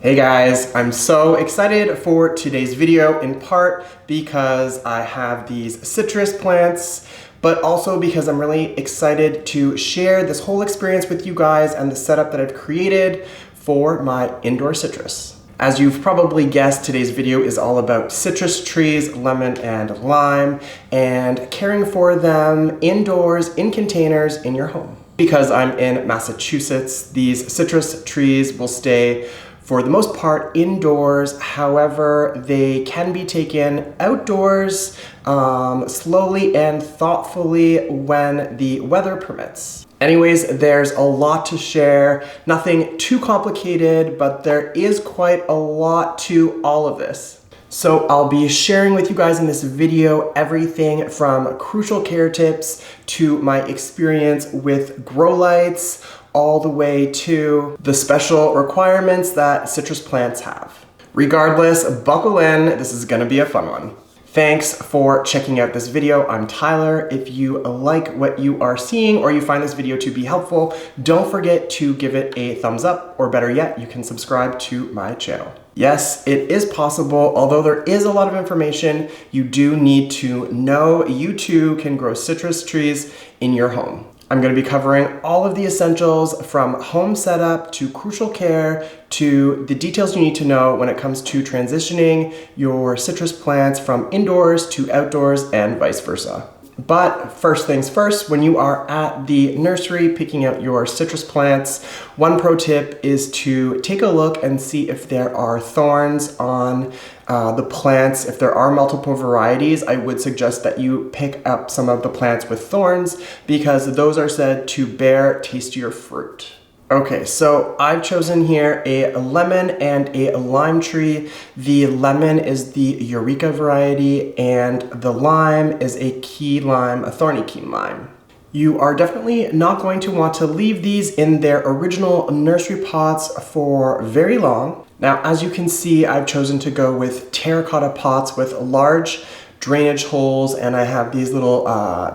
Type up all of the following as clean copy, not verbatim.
Hey guys, I'm so excited for today's video, in part because I have these citrus plants, but also because I'm really excited to share this whole experience with you guys and the setup that I've created for my indoor citrus. As you've probably guessed, today's video is all about citrus trees, lemon and lime, and caring for them indoors in containers in your home. Because I'm in Massachusetts, these citrus trees will stay for the most part indoors. However, they can be taken outdoors slowly and thoughtfully when the weather permits. Anyways, there's a lot to share, nothing too complicated, but there is quite a lot to all of this. So I'll be sharing with you guys in this video everything from crucial care tips to my experience with grow lights, all the way to the special requirements that citrus plants have. Regardless, buckle in, this is gonna be a fun one. Thanks for checking out this video. I'm Tyler. If you like what you are seeing or you find this video to be helpful, don't forget to give it a thumbs up, or better yet, you can subscribe to my channel. Yes, it is possible, although there is a lot of information, you do need to know you too can grow citrus trees in your home. I'm going to be covering all of the essentials from home setup to crucial care to the details you need to know when it comes to transitioning your citrus plants from indoors to outdoors and vice versa. But first things first, when you are at the nursery picking out your citrus plants, one pro tip is to take a look and see if there are thorns on the plants. If there are multiple varieties, I would suggest that you pick up some of the plants with thorns because those are said to bear tastier fruit. Okay, so I've chosen here a lemon and a lime tree. The lemon is the Eureka variety and the lime is a key lime, a thorny key lime. You are definitely not going to want to leave these in their original nursery pots for very long. Now, as you can see, I've chosen to go with terracotta pots with large drainage holes, and I have these little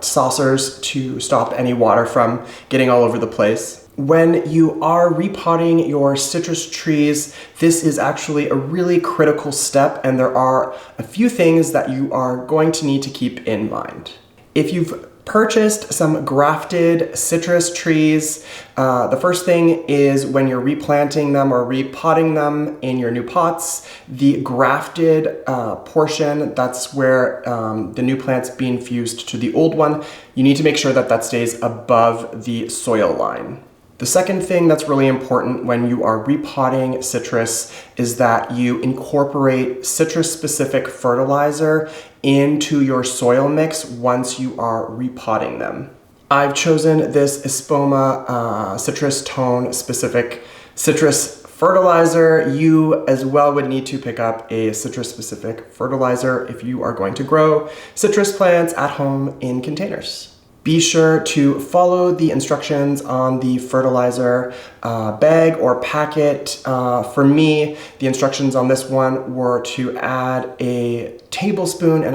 saucers to stop any water from getting all over the place. When you are repotting your citrus trees, this is actually a really critical step, and there are a few things that you are going to need to keep in mind. If you've purchased some grafted citrus trees, the first thing is when you're replanting them or repotting them in your new pots, the grafted portion, that's where the new plant's being fused to the old one, you need to make sure that that stays above the soil line. The second thing that's really important when you are repotting citrus is that you incorporate citrus-specific fertilizer into your soil mix once you are repotting them. I've chosen this Espoma citrus tone specific citrus fertilizer. You as well would need to pick up a citrus-specific fertilizer if you are going to grow citrus plants at home in containers. Be sure to follow the instructions on the fertilizer bag or packet. For me, the instructions on this one were to add 1.5 tablespoons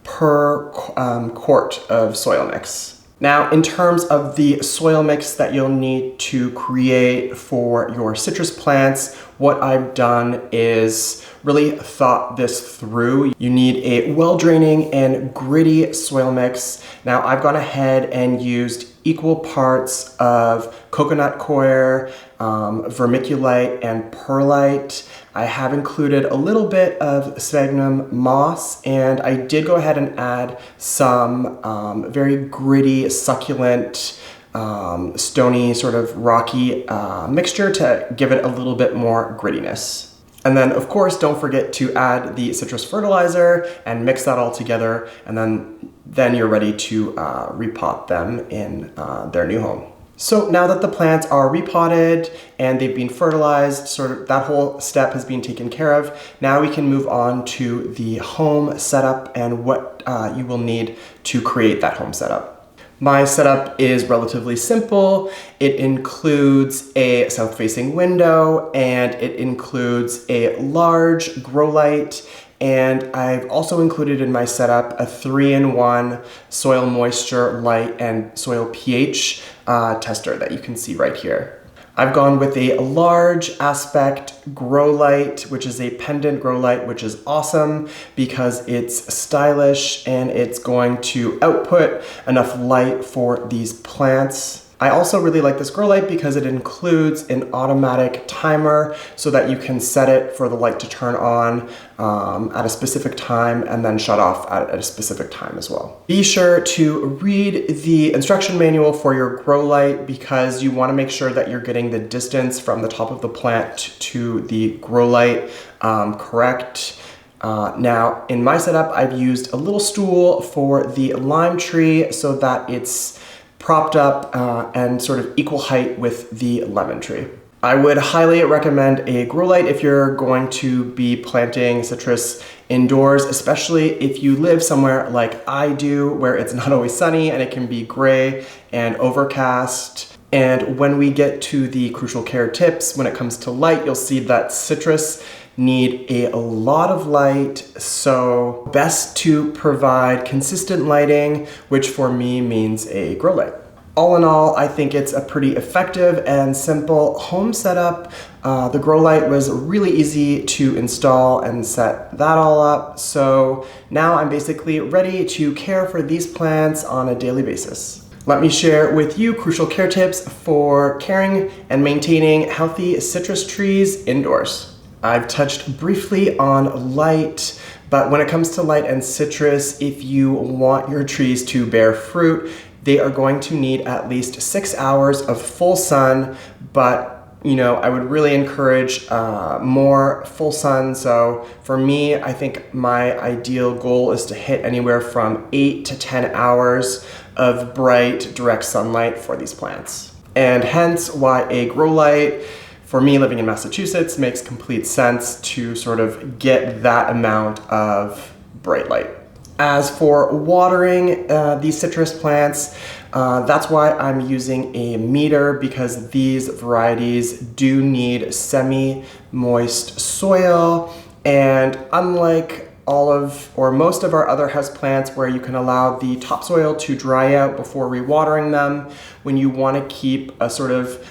per quart of soil mix. Now, in terms of the soil mix that you'll need to create for your citrus plants, what I've done is really thought this through. You need a well-draining and gritty soil mix. Now, I've gone ahead and used equal parts of coconut coir, vermiculite, and perlite. I have included a little bit of sphagnum moss, and I did go ahead and add some very gritty, succulent, stony, sort of rocky mixture to give it a little bit more grittiness. And then, of course, don't forget to add the citrus fertilizer and mix that all together, and then you're ready to repot them in their new home. So now that the plants are repotted and they've been fertilized, sort of that whole step has been taken care of, now we can move on to the home setup and what you will need to create that home setup. My setup is relatively simple. It includes a south-facing window and it includes a large grow light, and I've also included in my setup a 3-in-1 soil moisture, light, and soil pH tester that you can see right here. I've gone with a large aspect grow light, which is a pendant grow light, which is awesome because it's stylish and it's going to output enough light for these plants. I also really like this grow light because it includes an automatic timer so that you can set it for the light to turn on at a specific time and then shut off at a specific time as well. Be sure to read the instruction manual for your grow light because you want to make sure that you're getting the distance from the top of the plant to the grow light correct. Now, in my setup, I've used a little stool for the lime tree so that it's propped up and sort of equal height with the lemon tree. I would highly recommend a grow light if you're going to be planting citrus indoors, especially if you live somewhere like I do, where it's not always sunny and it can be gray and overcast. And when we get to the crucial care tips, when it comes to light, you'll see that citrus need a lot of light, so best to provide consistent lighting, which for me means a grow light. All in all, I think it's a pretty effective and simple home setup. The grow light was really easy to install and set that all up, so now I'm basically ready to care for these plants on a daily basis. Let me share with you crucial care tips for caring and maintaining healthy citrus trees indoors. I've touched briefly on light, but when it comes to light and citrus, if you want your trees to bear fruit, they are going to need at least 6 hours of full sun, but I would really encourage more full sun. So for me, I think my ideal goal is to hit anywhere from 8 to 10 hours of bright, direct sunlight for these plants. And hence why a grow light, for me living in Massachusetts, makes complete sense to sort of get that amount of bright light. As for watering these citrus plants, that's why I'm using a meter, because these varieties do need semi-moist soil, and unlike most of our other houseplants where you can allow the topsoil to dry out before rewatering them, when you want to keep a sort of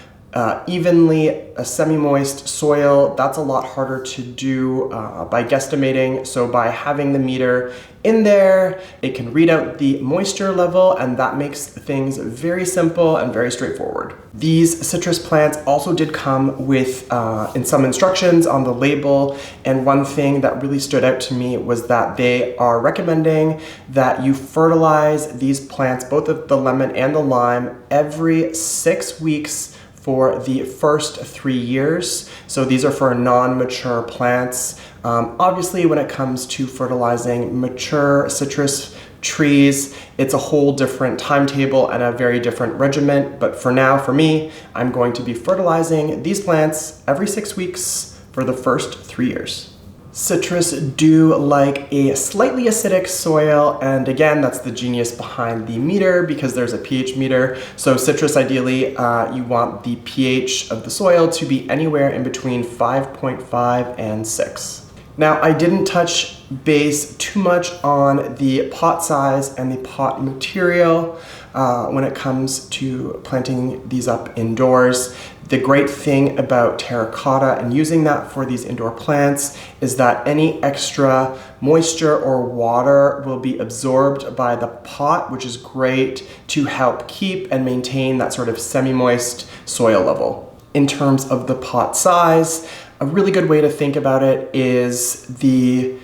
evenly a semi-moist soil, that's a lot harder to do by guesstimating. So by having the meter in there, it can read out the moisture level, and that makes things very simple and very straightforward. These citrus plants also did come with in some instructions on the label, and one thing that really stood out to me was that they are recommending that you fertilize these plants, both of the lemon and the lime, every 6 weeks for the first 3 years. So these are for non-mature plants. Obviously, when it comes to fertilizing mature citrus trees, it's a whole different timetable and a very different regimen. But for now, for me, I'm going to be fertilizing these plants every 6 weeks for the first 3 years. Citrus do like a slightly acidic soil, and again, that's the genius behind the meter, because there's a pH meter. So citrus, ideally, you want the pH of the soil to be anywhere in between 5.5 and 6. Now, I didn't touch base too much on the pot size and the pot material when it comes to planting these up indoors. The great thing about terracotta and using that for these indoor plants is that any extra moisture or water will be absorbed by the pot, which is great to help keep and maintain that sort of semi-moist soil level. In terms of the pot size, a really good way to think about it is the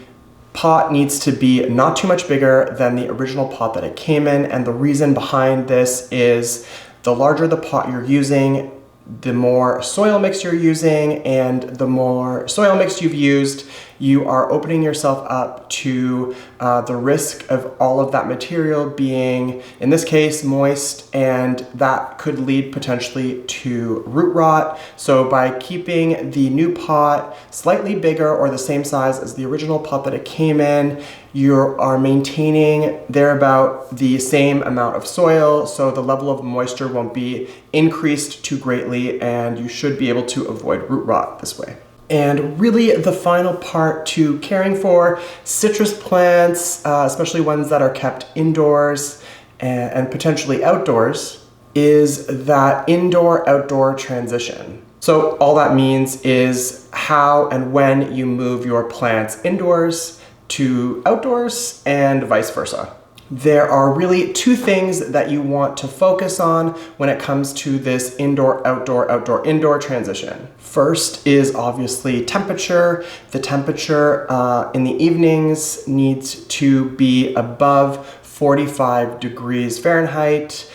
pot needs to be not too much bigger than the original pot that it came in, and the reason behind this is the larger the pot you're using, the more soil mix you're using, and the more soil mix you've used, you are opening yourself up to the risk of all of that material being, in this case, moist, and that could lead potentially to root rot. So by keeping the new pot slightly bigger or the same size as the original pot that it came in, you are maintaining thereabout the same amount of soil, so the level of moisture won't be increased too greatly, and you should be able to avoid root rot this way. And really the final part to caring for citrus plants, especially ones that are kept indoors and potentially outdoors, is that indoor-outdoor transition. So all that means is how and when you move your plants indoors to outdoors and vice versa. There are really two things that you want to focus on when it comes to this indoor-outdoor, outdoor-indoor transition. First is obviously temperature. The temperature in the evenings needs to be above 45 degrees Fahrenheit.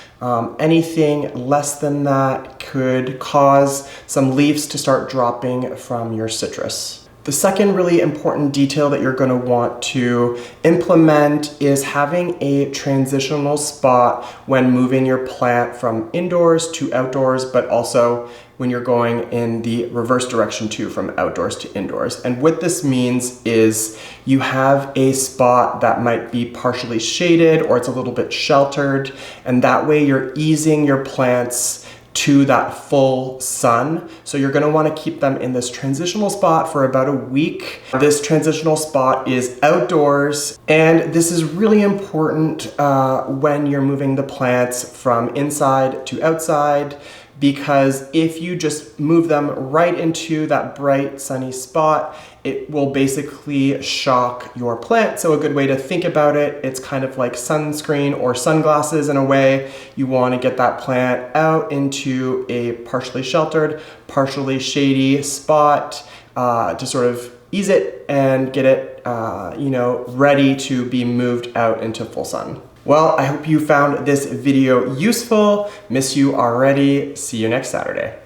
Anything less than that could cause some leaves to start dropping from your citrus. The second really important detail that you're going to want to implement is having a transitional spot when moving your plant from indoors to outdoors, but also when you're going in the reverse direction too, from outdoors to indoors. And what this means is you have a spot that might be partially shaded or it's a little bit sheltered, and that way you're easing your plants to that full sun. So you're going to want to keep them in this transitional spot for about a week. This transitional spot is outdoors, and this is really important when you're moving the plants from inside to outside, because if you just move them right into that bright sunny spot, it will basically shock your plant. So a good way to think about it, it's kind of like sunscreen or sunglasses in a way. You want to get that plant out into a partially sheltered, partially shady spot to sort of ease it and get it ready to be moved out into full sun. Well, I hope you found this video useful. Miss you already. See you next Saturday.